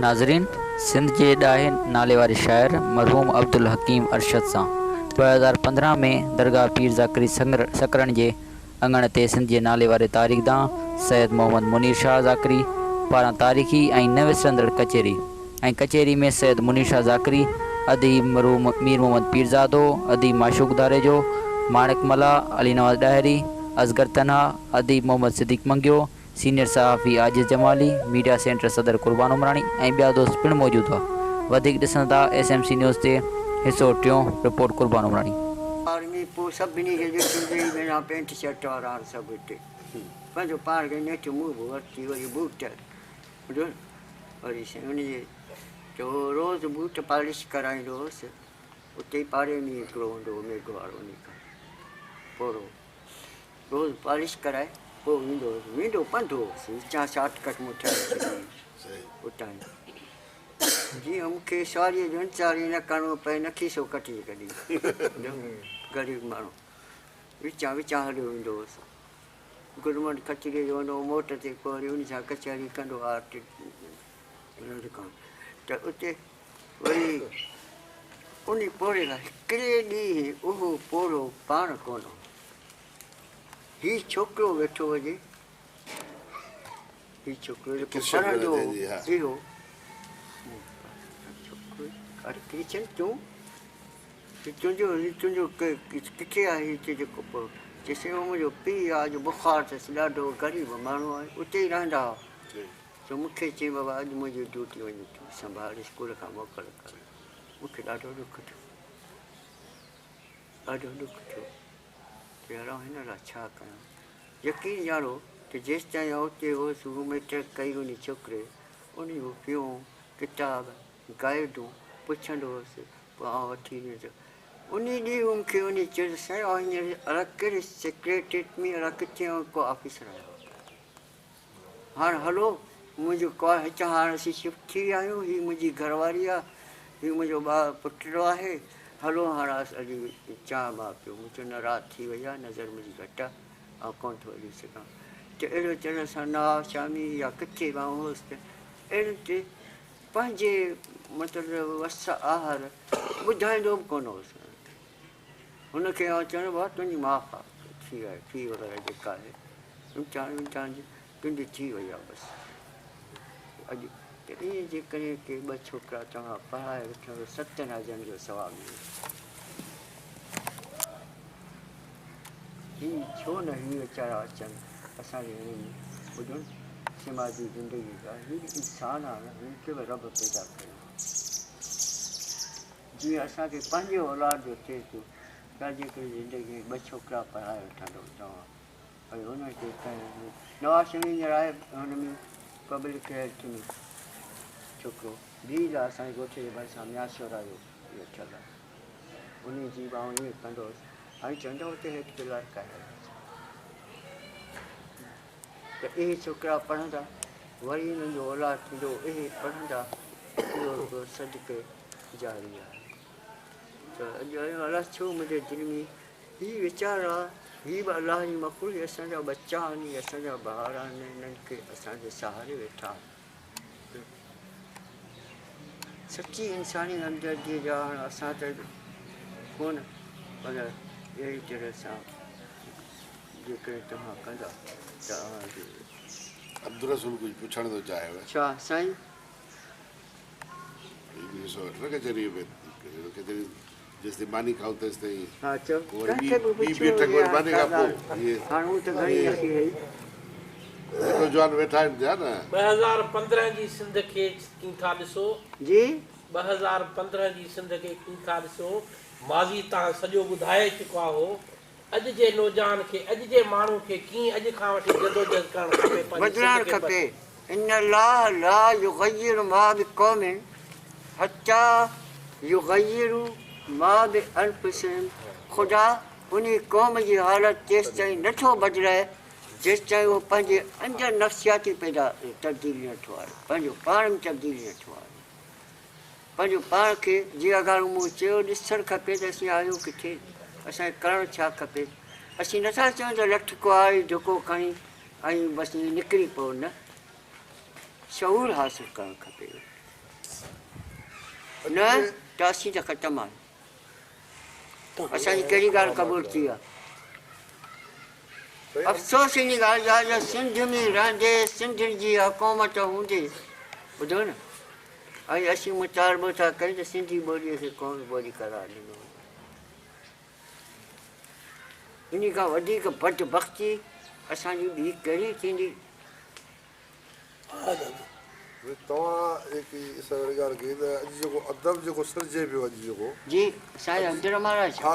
नाज़रीन, सिंध जे ॾाहे नाले वारे शाइर मरहूम अब्दुल हकीम अरशद सां 2015 में दरगाह पीर ज़ाकरी सकरन जे अंगण ते सिंध जे नाले वारे तारीख़दां सैयद मोहम्मद मुनीर शाह ज़ाकरी पारां तारीख़ी ऐं न विसरंदड़ कचेरी में सैयद मुनीर शाह ज़ाकरी, अदीब मरहूम मीर मोहम्मद पीरज़ादो, अदीब माशूक दारेजो, माणिक मला, अली नवाज़ ॾाहिरी, असगर तन्हा, अदीब मोहम्मद सिद्दीक़ मंगियो, सीनियर सहाफ़ी आजिज़ जमाली, मीडिया सेंटर सदर कुर्बान उमरानी ऐं ॿिया दोस्त पिणु मौजूदु हुआ। वधीक ॾिसंदा SMC न्यूज़ ते हिसो टियों, रिपोर्ट कुर्बान उमरानी। आर्मी पोइ सभिनी खे ॾिसी बिना पेंट शर्ट वारा सभु हिते पंहिंजो पाण खे नेठि मुंहुं वरिती वरी बूट वरी उनजे रोज़ु बूट पॉलिश कराईंदो हुउसि। उते ई पाड़े में हिकिड़ो हूंदो हुओ मेघ वारो उन खां पोइ रोज़ु पॉलिश कराए पोइ वेंदो पंधो हुउसि विचां शॉर्टकट मूं ठाहे उतां जीअं मूंखे सवारीअ जो इंतज़ारु न करिणो पए न खीसो कटी कॾहिं ग़रीब माण्हू विचां हलियो वेंदो हुउसि। गुरमट कचरे जो वञो मोट ते पोइ वरी उन सां कचहरी कंदो आहे त उते वरी उन पोड़े लाइ हिकिड़े ॾींहुं उहो पोड़ो पाण कोन हो, हीउ छोकिरो वेठो हुजे, हीउ छोकिरो जेको पढ़ंदो इहो अरे कृष्ण तूं तुंहिंजो किथे आहे हिते जेको पोइ चइसि मुंहिंजो पीउ आहे जो बुख़ार अथसि ॾाढो ग़रीब माण्हू आहे उते ई रहंदा हुआ। त मूंखे चई बाबा अॼु मुंहिंजी ड्यूटी वञी तूं संभाल स्कूल खां मोकल कर। मूंखे ॾाढो ॾुखु थियो यार हिन लाइ छा कयां। यकीन ॼाणो त जेसि ताईं उते हुउसि रूमेट कई उन छोकिरे उन जो पियो किताब गाइडूं पुछंदो हुउसि पोइ आउं वठी ॾींदुसि। उन ॾींहुं मूंखे उन चयो साईं हींअर अहिड़ा कहिड़े सेक्रेटरेट में अहिड़ा किथे को ऑफिसर आयो हाणे हलो मुंहिंजो हितां हाणे असीं शिफ्ट थी विया आहियूं, हीअ मुंहिंजी घरवारी आहे, हीअ मुंहिंजो पुटु आहे, हलो हाणे अॼु चाहिं मां पियो मुंहिंजो न राति थी वई आहे, नज़र मुंहिंजी घटि आहे ऐं कोन थो हली सघां। त अहिड़ो तरह सां नवाब शामी या किथे मां हुउसि त अहिड़े ते पंहिंजे मतिलबु वस आहार ॿुधाईंदो बि कोन हुउसि। हुनखे आउं चवणो भाउ तुंहिंजी माफ़ आहे थी आहे फी वग़ैरह जेका आहे इम्तिहान जी तुंहिंजी थी वई आहे बसि। अॼु त ईअं जे करे के ॿ छोकिरा तव्हां पढ़ाए वठो 7 हज़ारनि जो सवाबु मिले। हीअ छो न हीअ वीचारा अचनि असांजे ॿुधनि समाजी ज़िंदगी का हीअ इंसानु आहे हिनखे बि रब पैदा कयो जीअं असांखे पंहिंजे औलाद जो थिए थो ॾाढी हिकिड़ी ज़िंदगी में 2 छोकिरा पढ़ाए वठंदो तव्हां भई हुनखे कंहिं नवाज़ शरीफ़ आहे हुन में पब्लिक हेल्थ में छोकिरो बीज आहे असांजे ॻोठ जे भरिसां म्यासरा जो वेठल आहे उन जी आउं ईअं कंदो हुउसि हाणे चवंदो हुते हेठि क्लर्क आहे त इहे छोकिरा पढ़ंदा वरी हिननि जो औलाद थींदो इहे पढ़ंदा इहो सदके जारी आहे। त अॼु अलाह छो मुंहिंजे दिलि में हीअ वीचार आहे हीअ बि अलाह जी मखलूक़ असांजा बच्चा आहिनि असांजा ॿार आहिनि हिननि खे असांजे सहारे वेठा सची इंसानी हमदर्दीअ जा हाणे असां त कोन पर अहिड़ी तरह सां जेकॾहिं तव्हां कंदा त अब्दुल रसूल कुझु पुछण थो चाहियो छा साईं जेसि ताईं मानी खाऊं तेसि ताईं हा चओ हाणे हू त घणी रखी वई जवान वेठा आहिनि थिया न 2015 जी सिंध खे कीअं था ॾिसो जी 2015 जी सिंध खे कीअं था ॾिसो माज़ी तव्हां सॼो ॿुधाए चुका हो अॼु जे नौजवान खे अॼु जे माण्हू खे कीअं अॼु खां वठी जदोजहद करणु खपे बदिलणु खपे। इन अल्लाह ला युग़य्यिरु मा बिक़ौमिन हत्ता युग़य्यिरु मा बिअन्फुसिहिम। ख़ुदा उन क़ौम जी हालत जेसि ताईं नथो बदिलाए जेसि ताईं उहो पंहिंजे अंदरि नफ़्सियाती तब्दीली नथो आहे पंहिंजो पाण में तब्दीली नथो आहे पंहिंजो पाण खे जीअं अॻाणो मूं चयो ॾिसणु खपे त असीं आहियूं किथे असांखे करणु छा खपे। असीं नथा चऊं त लठ कुआरी धुको खणी ऐं बसि निकिरी पियो न शऊर हासिलु करणु खपे न त असीं त ख़तमु आहियूं असांजी कहिड़ी ॻाल्हि क़बूल थी आहे अफ़सोस इन ॻाल्हि जा जो सिंध में रहंदे सिंधियुनि जी हुकूमत हूंदे ॿुधो न ऐं असीं मुतालबो था कयूं त सिंधी ॿोलीअ खे कोन ॿोली करार ॾिनो इन खां वधीक बदबख़्ती असांजी ॿी कहिड़ी थींदी तव्हां जेकी ॻाल्हि कई त अॼु जेको अदब जेको सिरजे पियो अॼु जेको जी साईं अब्दुल महाराज हा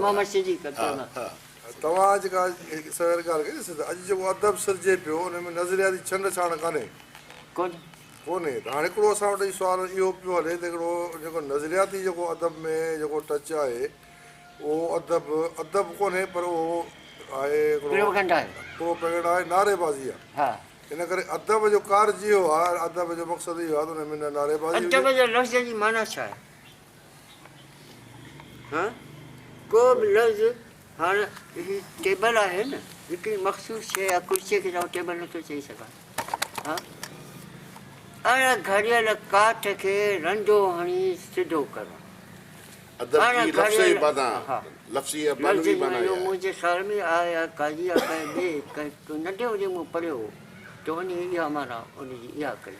मोहम्मद सिद्दीक़ तव्हां जेका ॻाल्हि कई त अॼु जेको अदब सिरजे पियो हुन में नज़रियाती छंड छाण कान्हे कोन्हे त हाणे हिकिड़ो असां वटि सुवाल इहो पियो हले त हिकिड़ो जेको नज़रियाती जेको अदब में जेको टच आहे उहो अदब कोन्हे पर उहो आहे प्रोपेगेंडा आहे नारेबाज़ी आहे इन करे अदब जो कार्य इहो आहे अदब जो मक़सदु इहो आहे त हुन में न नारेबाज़ी अदब जो लफ़्ज़ जी माना छा आहे हा को बि लफ़्ज़ हाणे ही टेबल आहे न हिकिड़ी मख़सूस शइ आहे कुर्सीअ खे तव्हां टेबल नथो चई सघां हा हाणे घड़ियल काठ खे रंडो हणी सिधो करणु मुंहिंजे ख़्याल में आहे काज़ी नंढे हुजे मूं पढ़ियो हो त उन इहा माना उनजी इहा कई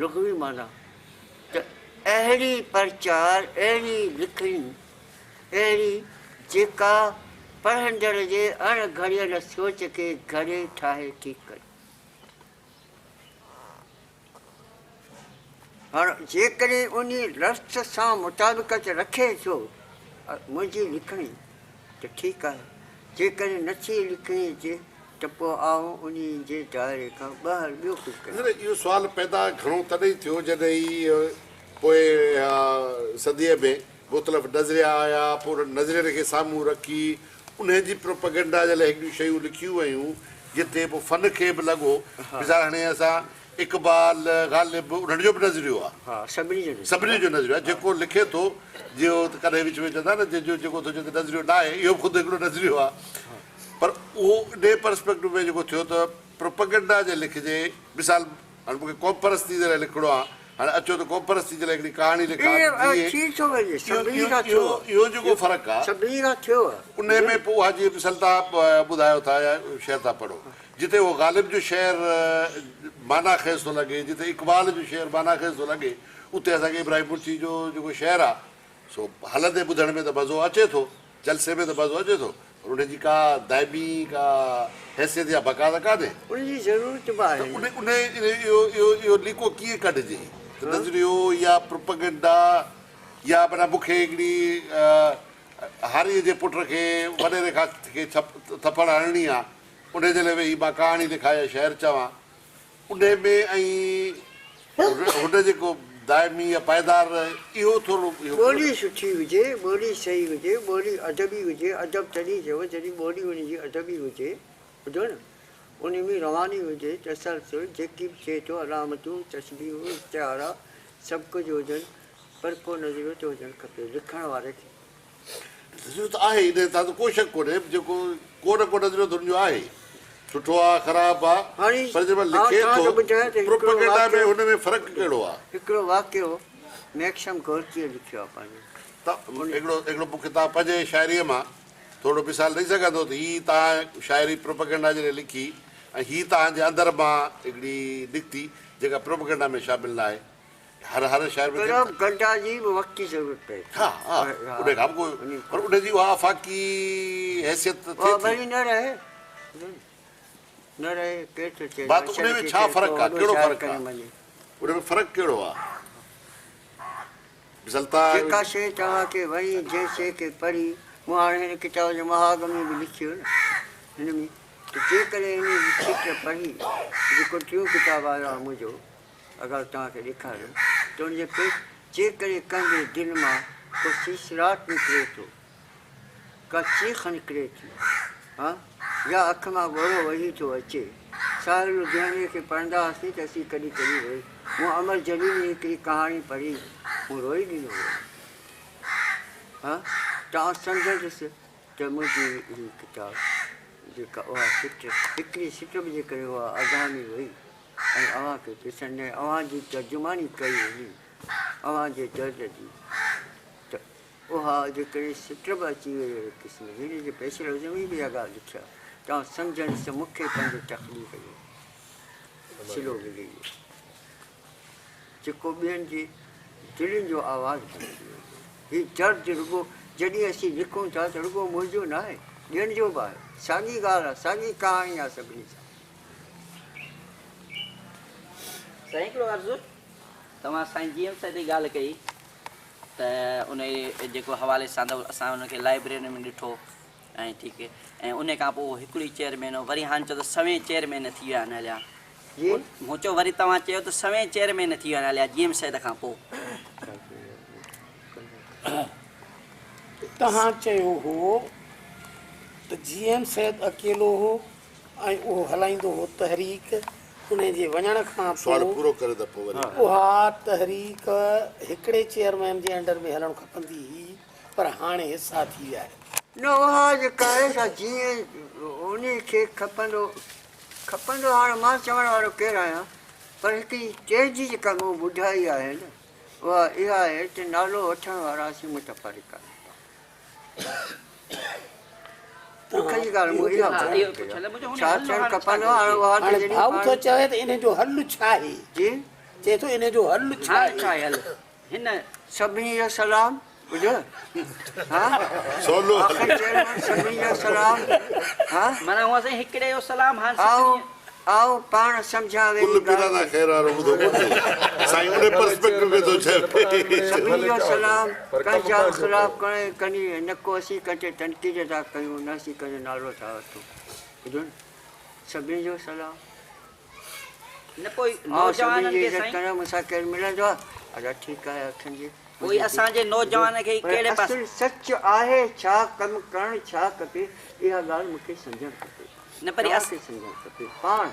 लुग़वी माना त अहिड़ी प्रचार अहिड़ी लिखणी अहिड़ी जेका पढ़ंदड़ जे अणघड़ियल सोच खे घड़े ठाहे ठीकु करे हाणे जेकॾहिं उन लफ़्ज़ सां मुताबिक़त रखे थो मुंहिंजी लिखणी त ठीकु आहे जेकॾहिं नथी लिखणी अचे त पोइ आऊं उन जे दाइरे खां ॿाहिरि ॿियो कुझु कयां इहो सुवालु पैदा घणो तॾहिं थियो जॾहिं पोइ सदीअ में मुख़्तलिफ़ नज़रिया आया पोइ नज़रिये खे साम्हूं रखी उन जी प्रोपेगेंडा जे लाइ हिकिड़ियूं शयूं लिखियूं वयूं जिते पोइ फन खे बि लॻो मिसाल हाणे असां इक़बाल ग़ालिब उन्हनि जो बि नज़रियो आहे सभिनी जो नज़रियो आहे जेको लिखे थो जो कॾहिं विच में चवंदा न जंहिंजो जेको थो चए नज़रियो न आहे इहो बि ख़ुदि हिकिड़ो नज़रियो आहे पर उहो इन पर्सपेक्टिव में जेको थियो त प्रोपेगेंडा जे लिखिजे मिसाल हाणे मूंखे क़ौम परस्ती जे लाइ लिखिणो आहे हाणे अचो त क़ौम परस्ती जे लाइ हिकिड़ी कहाणी लिखां इहो जेको फ़र्क़ु आहे उन में पोइ उहा जीअं मिसाल तव्हां ॿुधायो था या शेर था पढ़ो जिते उहो ग़ालिब जो शेर माना ख़ेज़ थो लॻे जिते इक़बाल जो शेर माना ख़ेज़ थो लॻे उते असांखे इब्राहिम मुर्शी जो जेको शेर आहे सो हलंदे ॿुधण में त मज़ो अचे थो जलसे में त मज़ो अचे थो पर उनजी का दाइमी का हैसियत या बका त कान्हे इहो लीको कीअं कढिजे नज़रियो या प्रोपेगेंडा या माना मूंखे हिकिड़ी हारीअ जे पुट खे वॾेरे खां थपड़ हणणी आहे उन जे लाइ वेही मां कहाणी लिखाया शहर चवां उन में ऐं हुन जेको दाइमी या पाइदार इहो थोरो ॿोली सुठी हुजे ॿोली सही हुजे ॿोली अदबी हुजे अदब तॾहिं चयो जॾहिं ॿोली हुनजी अदबी हुजे ॿुधो न उन में रवानी हुजे तसलसुल जेकी बि थिए थो अलामतूं तस्बीहूं इश्तिहारा सभु कुझु हुजनि पर को नज़रियो त हुजणु खपे लिखण वारे खे नज़रियो त आहे इन तां त को शक कोन्हे जेको को न को नज़रियो त हुनजो आहे सुठो आहे ख़राबु आहे पर जॾहिं लिखे थो प्रोपेगेंडा में हुन में फ़र्क़ु कहिड़ो आहे हिकिड़ो वाक़ियो मैक्सम गोर्कीअ लिखियो आहे पंहिंजो त हिकिड़ो मूंखे तव्हां पंहिंजे शाइरीअ मां थोरो मिसाल ॾेई सघंदो त हीअ तव्हां शाइरी प्रोपेगेंडा जे लाइ लिखी ऐं हीअ तव्हांजे अंदरि मां हिकिड़ी निकिती जेका प्रोपेगेंडा में शामिलु न आहे हर शहर में गंडा जी बि वक़्ती ज़रूरत पए हा हा उन खां पोइ पर उनजी उहा आफ़ाक़ी हैसियत वरी न रहे केरु थो चए बात उन में छा फ़र्क़ु आहे कहिड़ो फ़र्क़ु आहे उन में फ़र्क़ु कहिड़ो आहे जेका शइ तव्हांखे वणी जंहिं शइ खे पढ़ी मूं हाणे हिन किताब जो महाग में बि लिखियो न हिन में त जेकॾहिं हिन चिट पढ़ी जेको टियों किताबु आयो आहे मुंहिंजो अगरि तव्हांखे ॾेखारियो त हुनजे जेकॾहिं कंहिंजे दिलि मां को सिसराट निकिरे थो का चीख निकिरे थी हा या अख मां ॻोढ़ो वही थो अचे साहिल लुधियाणे खे पढ़ंदा हुआसीं त असीं कॾहिं कॾहिं रोई मूं अमर जलील जी हिकिड़ी कहाणी पढ़ी मूं रोई ॾिनो हुयो हा तव्हां सम्झंदुसि त मुंहिंजी हीअ किताबु जेका उहा सिट हिकिड़ी सिट बि जे करे उहा अज़ामी हुई ऐं अव्हांखे ॾिसण अव्हांजी तर्जुमानी कई हुई अव्हांजे दर्द जी त उहा जेकॾहिं सिटब अची वई अहिड़े क़िस्म जी हिन जे पैसरे में बि इहा ॻाल्हि लिखी आहे तव्हां सम्झनि त मूंखे पंहिंजो तकलीफ़ जो सिलो मिली वियो जेको ॿियनि जे दिलनि जो आवाज़ु हीउ दर्द रुॻो जॾहिं असीं लिखूं था त रुॻो मुंहिंजो न आहे ॿियनि जो बि आहे साॻी ॻाल्हि आहे साॻी कहाणी आहे सभिनी सां साईं हिकिड़ो अर्ज़ु तव्हां साईं जी एम सां जी ॻाल्हि कई त उन जेको हवाले सां असां हुनखे लाइब्रेरी में ॾिठो ऐं ठीकु ऐं उन खां पोइ हिकिड़ी चेयरमैन वरी हाणे चयो त सवें चेयरमैन थी विया आहिनि हलिया जी मूं चयो वरी तव्हां चयो त सवें चेयरमैन थी विया आहिनि हलिया जी एम सैद खां पोइ तव्हां चयो हो त जी एम सैद अकेलो हो ऐं उहो हलाईंदो हो तहरीक उन जे वञण खां सुवाल पोइ पूरो करे त पोइ वरी उहा तहरीक हिकिड़े चेयरमैन जे अंडर में हलणु खपंदी हुई पर हाणे हिसा थी विया आहिनि न उहा जेका आहे सा जीअं उन खे खपंदो खपंदो हाणे मां चवण वारो केरु आहियां पर हिकिड़ी तेज़ी जेका मूं ॿुधाई आहे न उहा इहा आहे त नालो वठण वारा असीं मुतफ़रिक़ आहियूं ॾुख जी ॻाल्हि मूं इहा हा, ॿुधाई इहो पुछियल आहे, मुंहिंजो छा हल थियणु हाणे खपंदो छा हाणे उहा हाणे जॾहिं भाऊ थो पाण- चवे त इन जो हल छा आहे जी चए थो इन जो हल छा हा आहे छा आहे हल हिन सभिनी जो सलाम ॿुधो हा सवलो आख़िर चेयरमैन सभिनी जो सलाम हा माना हूअं साईं हिकिड़े जो सलाम हाणे आओ सभिनी- आओ पाण सम्झा वेही कुल ॻाल्हि। पिराना ख़ैर वारो ॿुधो कोन्हे साईं उन पर्सपेक्टिव में थो चए सभिनी जो सलाम कंहिंजा ख़िलाफ़ करण कनी न को असीं कंहिंजे तनक़ीद था कयूं न असीं कंहिंजो नालो था वठूं ॿुधो न सभिनी जो सलाम न कोई ऐं नौजवाननि सभिनी जी खे इज़त साईं करण मूंसां केरु मिलंदो आहे अदा ठीकु आहे अखियुनि जी कोई असांजे नौजवान खे पर कहिड़े पासे असुल सच आहे छा कमु करणु छा खपे इहा ॻाल्हि मूंखे सम्झणु खपे न पर तव्हांखे सम्झणु खपे पाण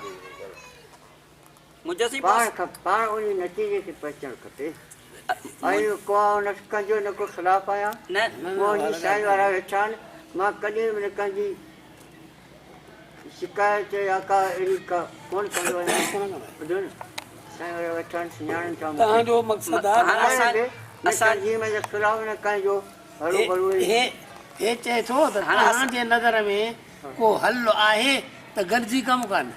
मुंहिंजो सी पाण पाण उन नतीजे ते पहुचणु खपे ऐं को न कंहिंजो न को ख़िलाफ़ु आहियां न मुंहिंजी साईं वारा वेठा आहिनि मां कॾहिं बि न कंहिंजी शिकायत या का अहिड़ी का कोन कंदो आहियां ॿुधो न साईं वारा वेठा आहिनि सुञाणनि था मूंखे। तव्हांजो मक़सदु आहे हाणे असां- न कंहिंजी मुंहिंजे ख़िलाफ़ु न कंहिंजो हरू भरू हे चए थो त तव्हांजे नज़र में को हल आहे त गॾिजी कमु कनि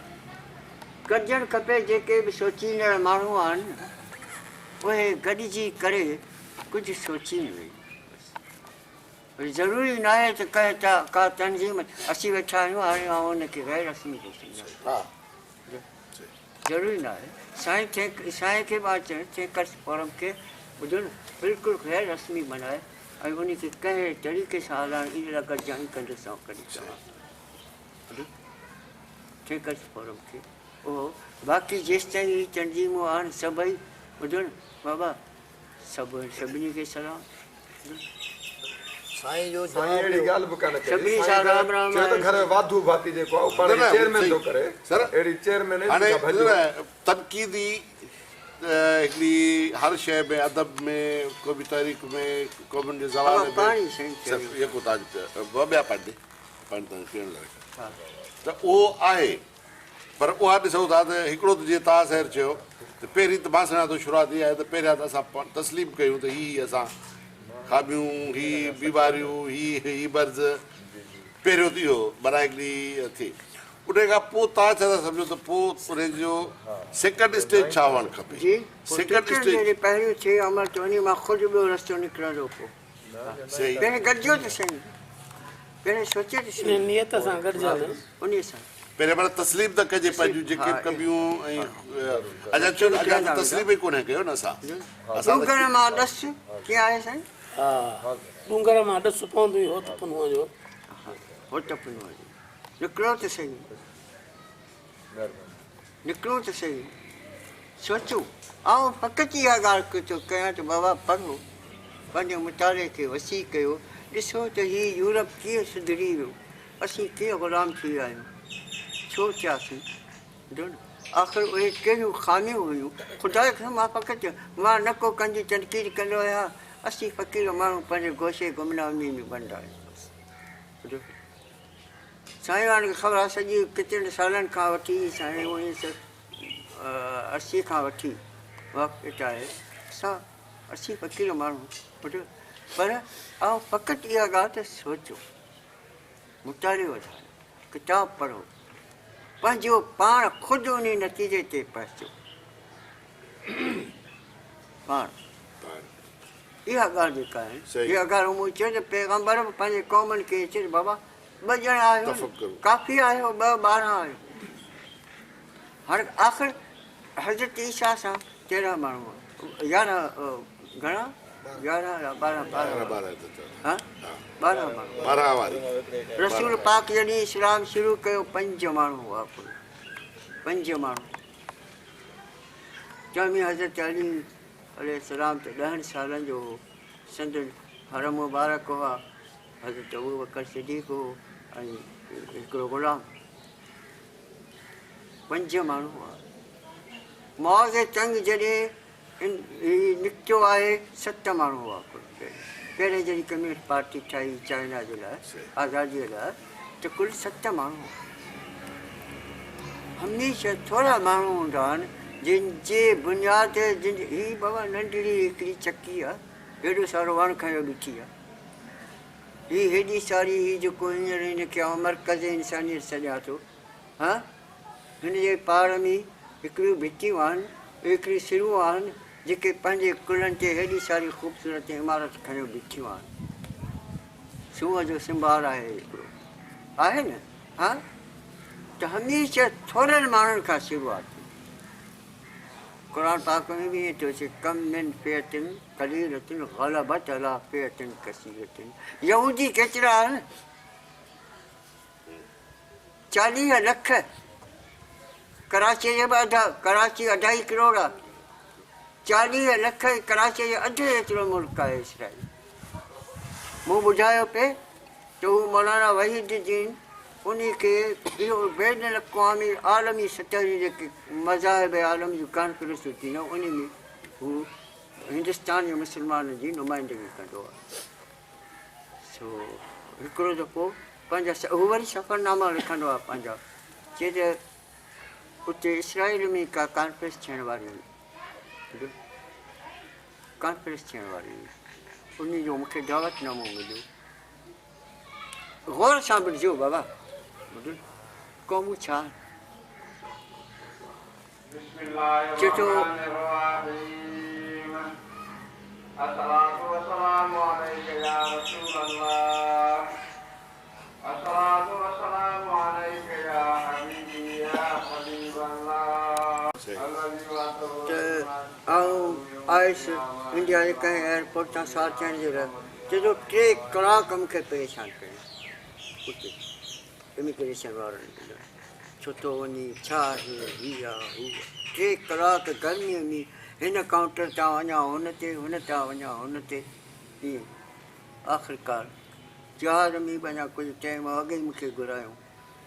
गॾिजणु खपे जेके बि सोचींदड़ माण्हू आहिनि उहे गॾिजी करे कुझु सोचीनि वरी ज़रूरी न आहे त कंहिं का तनज़ीम असीं वेठा आहियूं हाणे आउं हुनखे गैर रस्मी थो सम्झां ज़रूरी न आहे साईं खे मां चयां थिएकर्स फोरम खे ॿुधो न बिल्कुलु गैर रस्मी बनाए ऐं उनखे कंहिं तरीक़े सां हलाइण इन लाइ गॾिजाणी कंदुसि ऐं कॾहिं चवां ॿुधो थिएकर्स फोरम खे उहो बाक़ी जेसिताईं हीअ तनज़ीमूं आहिनि सभई ॿुधो न बाबा सभिनी खे सलाम साईं जो साईं अहिड़ी ॻाल्हि बि कान कई सभिनी सां राम राम चयो त घर वाधू भाती जेको आहे पाण न, न, चेयरमैन सही। थो करे सर, अहिड़ी चेयरमैन हाणे तनक़ीदी हिकिड़ी हर शइ में अदब में को बि तारीख़ में क़ौमुनि जे ज़वाल में पाणी साईं चयो जेको तव्हां ॿिया पाणी पाणी तव्हां पीअण लाइ त उहो आहे पर उहा ॾिसूं था त हिकिड़ो त जीअं तव्हां सैर चयो त पहिरीं त मां सञा थो शुरूआत इहा आहे त पहिरियां त असां तस्लीम कयूं त हीअ असां खाबियूं ही बीमारियूं ही मर्ज़ पहिरियों त इहो माना हिकिड़ी थिए उन खां पोइ तव्हां छा था सम्झो त पोइ उन जो सेकेंड स्टेज छा हुअणु खपे जी सेकेंड टिकट स्टेज जॾहिं पहिरियों थिए अमल त उन मां ख़ुदि ॿियो रस्तो निकिरंदो पोइ सही पहिरें गॾिजो त सही पहिरें सोचे त सही नियत सां गॾिजनि उन सां पहिरियों माना तस्लीम त कजे पंहिंजूं जेके कमियूं ऐं अञा चयो अञा त तस्लीम ई कोन्हे कयो न असां डूंगर मां ॾस कीअं आहे साईं हा डूंगर मां ॾस पवंदो ई हो त पुनूअ जो हो त पिनो आहे निकिरो त सही निकिरो त सही सोचो ऐं फ़क़ति इहा ॻाल्हि थो कयां त बाबा पढ़ो पंहिंजे मुताले खे वसी कयो ॾिसो त हीउ यूरोप कीअं सुधरी वियो असीं कीअं ग़ुलाम थी विया आहियूं छो थियासीं ॿुधो न आख़िर उहे कहिड़ियूं ख़ामियूं हुयूं ख़ुदा खे मां फ़क़ति मां न को कंहिंजी तनक़ीद कंदो आहियां असीं फ़क़ीर माण्हू पंहिंजे गोशे गुमनामी में बंद आहियूं ॿुधो साईं वारनि खे ख़बर आहे सॼी केतिरनि सालनि खां वठी साईं 19 80 खां वठी वक़्तु आहे असां 80 फ़क़ीर माण्हू ॿुधो पर ऐं फ़क़ति इहा ॻाल्हि त सोचो मुतालियो वधायो किताब पढ़ो पंहिंजो पाण ख़ुदि उन नतीजे ते पहुचो पाण इहा ॻाल्हि जेका आहे सही। इहा ॻाल्हि मूं चयो त पैगम्बर बि पंहिंजे क़ौमनि खे चए बाबा 2 ॼणा आहियो तफ़क़ुर। काफ़ी आहियो 2 ॿार आहियो हाणे आख़िर हज़रत ईसा सां 13 माण्हू 11 घणा 11 या 12 हा 12 माण्हू 12 वारी रसूल पाक जॾहिं इस्लाम शुरू कयो 5 माण्हू हुआ कुल 5 माण्हू जंहिंमें हज़रत अली अलैहिस्सलाम त 10 सालनि जो हो संदन हरम मुबारक हुआ हज़रत अबू बकर सिद्दीक़ हो ऐं हिकिड़ो ग़ुलाम 5 माण्हू हुआ मौज़ जंग जॾहिं निकितो आहे 7 माण्हू हुआ कुल पहिरें जॾहिं कम्यूनिस्ट पार्टी ठाही चाइना जे लाइ आज़ादीअ लाइ त कुल 7 माण्हू हुआ हमेशह थोरा माण्हू हूंदा आहिनि जिनजे बुनियाद जिन हीअ बाबा नंढड़ी हिकिड़ी चकी आहे हेॾो सारो वणु खयो बीठी आहे हीअ हेॾी सारी हीअ जेको हींअर हिनखे आउं मर्कज़ इंसानियत सॾियां थो हा हिन जे पाड़ में हिकिड़ियूं भितियूं आहिनि हिकिड़ियूं सिरूं आहिनि जेके पंहिंजे कुलनि ते हेॾी सारी ख़ूबसूरत इमारत खयो बीठियूं आहिनि सूंहं जो सिंभार आहे हिकिड़ो आहे न हा त हमेशह थोरनि माण्हुनि खां शुरूआत क़ुर पाक में बि ईअं थो अचे कम मिन फ़ियतिन क़लीलतिन ग़लबत अला फ़ियतिन कसीरतिन यहूदी केतिरा आहिनि 40 लख कराची जे बि कराची 2.5 करोड़ आहे 40 लख कराची जे अधु एतिरो मुल्क आहे इसराइल मूं ॿुधायो पिए त हू मौलाना वहीदुद्दीन उन खे इहो बैन अक़वामी आलमी सतह जी जेके मज़ाहिब आलम जूं कॉन्फ्रेंसूं थींदियूं उन में हू हिंदुस्तान जे मुस्लमाननि जी नुमाइंदगी कंदो आहे सो हिकिड़ो दफ़ो पंहिंजा हू वरी सफ़रनामा लिखंदो आहे पंहिंजा चए त उते इसराइल में का कॉन्फ्रेंस थियण वारी हुई कॉन्फ्रेंस थियण वारी हुई उन जो मूंखे दावतनामो मिलियो गौर सां ॿुधिजो बाबा क़ौमूं छा चए थो आयुसि इंडिया जे कंहिं एयरपोर्ट तां सार थियण जे लाइ चए थो 3 कलाक मूंखे परेशान कयो उते इमिग्रेशन वारनि छो थो वञी छा आहे हीअ आहे हू 3 कलाक गर्मीअ में हिन काउंटर तां वञा हुन ते हुन तां वञा हुन ते ईअं आख़िरकार जहाज़ में बि अञा कुझु टाइम अॻे ई मूंखे घुरायूं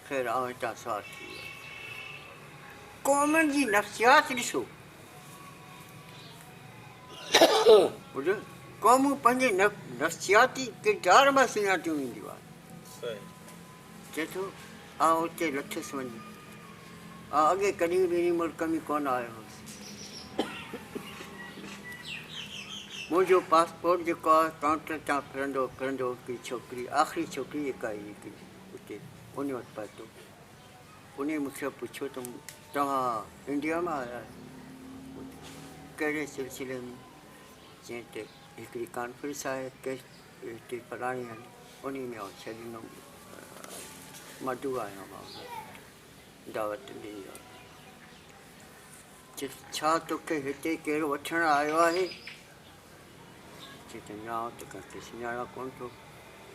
ख़ैर आउं हितां सार थी वियो क़ौमनि जी नफ़्सियात ॾिसो ॿुधो क़ौमूं पंहिंजे नफ़्सियाती किरदार मां सुञातियूं वेंदियूं आहिनि चए थो आउं उते लथुसि वञी अॻे कॾहिं बि इन मुल्क में कोन आयो हुउसि मुंहिंजो पासपोर्ट जेको आहे काउंटर तां फिरंदो फिरंदो हिकिड़ी छोकिरी आख़िरी छोकिरी जेका आई हिकिड़ी उते उन वटि पहुतो उन मूंखे पुछियो त तव्हां इंडिया मां आया कहिड़े सिलसिले में चई त हिकिड़ी कॉन्फ्रेंस आहे हिते फलाणी आहिनि उन में आउं छॾींदुमि मधु आहियां मां दावत ॾेई चए छा तोखे हिते केरु वठणु आयो आहे चए त न त कंहिंखे सुञाणा कोन थो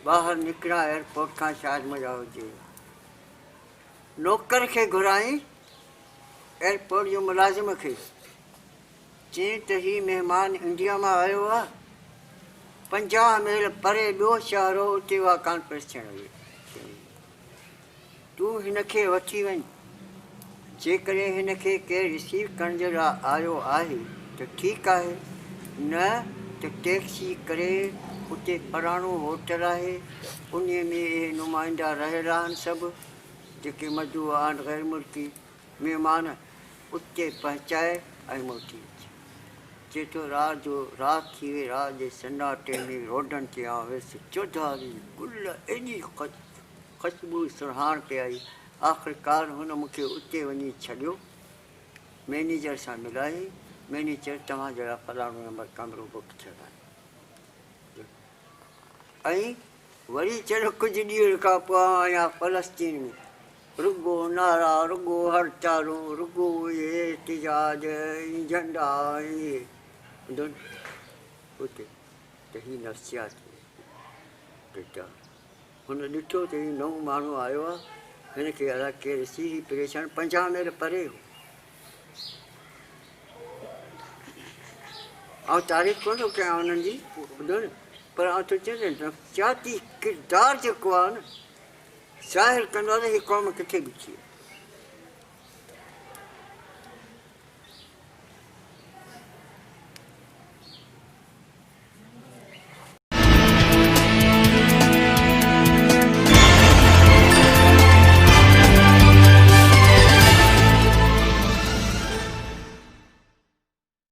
ॿाहिरि निकिरा एयरपोर्ट खां शायदि मज़ा हुजे नौकर खे घुराई एयरपोर्ट जो मुलाज़िम खे चई त हीउ महिमान इंडिया मां आयो आहे 50 मील परे ॿियो शहर हो उते उहा कॉन्फ्रेंस थियण हुई तूं हिनखे वठी वञ जेकॾहिं हिनखे केरु रिसीव करण जे लाइ आयो आहे त ठीकु आहे न त टैक्सी करे उते फलाणो होटल आहे उन में इहे नुमाइंदा रहियल आहिनि सभु जेके मधु आहिनि ग़ैर मुल्की महिमान उते पहुचाए ऐं मोटी अचे चए थो राति जो राति थी वई राति जे सन्नाटे में रोडनि ते आउं वियुसि चौधारी गुल एॾी ख़ुशबू सुहाण पे आई आख़िरकार हुन मूंखे उते वञी छॾियो मैनेजर सां मिलाई मैनेजर तव्हांजे लाइ फलाणो नंबर कमिरो बुक थियल आहे ऐं वरी चलो कुझु ॾींहं खां पोइ आहियां फ़लस्तीन में रुगो नारा रुगो हड़तालूं रुगो इहे एहतिजाज झंडा इहे उते त हीउ नफ़्सियात बेटा हुन ॾिठो त हीउ नओं माण्हू आयो आहे हिनखे अलाए केरु सीरी परेशान 50 मील परे हो आउं तारीफ़ कोन थो कयां हुननि जी ॿुधो न पर आउं थो चवां नफ़्सियाती किरदारु जेको आहे न ज़ाहिर कंदो आहे त हीअ क़ौम किथे बीठी आहे